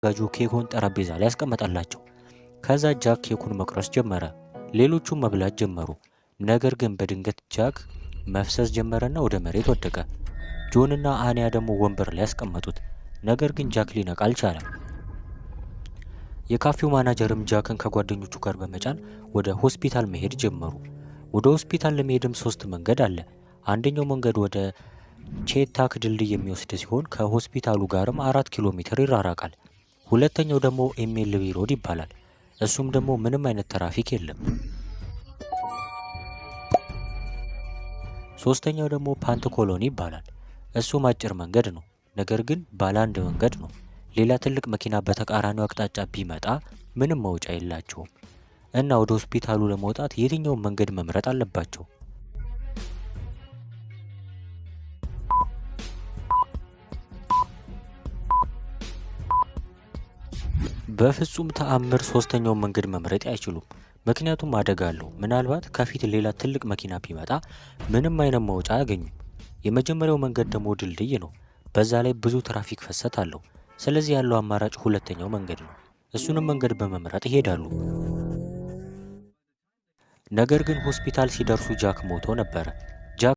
ጋጁ ኬኩን ጠረጴዛ ላይ ያስቀመጠላቸው። ከዛ ጃክ ኬኩን መቁረስ ጀመረ። ሌሎቹም መብላት ጀመሩ። ነገር ግን በድንገት ጃክ መፍሰስ ጀመረና ወደ መሬት ወደቀ። ጆንና አኒያ ደግሞ ወንበር ላይ ያስቀመጡት። ነገር ግን ጃክ ሊነቃ አልቻለም። የካፌው ማናጀርም ጃክን ከጓደኞቹ ጋር በመጫን ወደ ሆስፒታል መሄድ ጀመሩ። ወደ ሆስፒታል ለመሄድም 3 መንገድ አለ። አንደኛው መንገድ ወደ ቼታክ ድልድይ የሚወስድ ሲሆን ከሆስፒታሉ ጋርም 4 ኪሎ ሜትር ይራራቃል። ሁለተኛው ደግሞ ኤምኤልቢ ሮድ ይባላል። እሱም ደግሞ ምንም አይነት ትራፊክ የለም። ሶስተኛው ደግሞ ፓንት ኮሎኒ ይባላል። እሱም አጭር መንገድ ነው፣ ነገር ግን ባለ 1 መንገድ ነው። ሌላ ትልቅ መኪና በተቃራኒው አቅጣጫ ቢመጣ ምንም መውጫ የላቸውም እና ወደ ሆስፒታሉ ለመውጣት የትኛውን መንገድ መምረጥ አለባቸው? በፍጹም ተአምር ሶስተኛውን መንገድ መምረጥ አይችሉም፣ ምክንያቱም አደጋ አለው። ምናልባት ከፊት ሌላ ትልቅ መኪና ቢመጣ ምንም አይነት መውጫ አያገኙም። የመጀመሪያው መንገድ ደግሞ ድልድይ ነው፣ በዛ ላይ ብዙ ትራፊክ ፍሰት አለው። ስለዚህ ያለው አማራጭ ሁለተኛው መንገድ ነው። እሱንም መንገድ በመምረጥ ይሄዳሉ። ነገር ግን ሆስፒታል ሲደርሱ ጃክ ሞቶ ነበረ።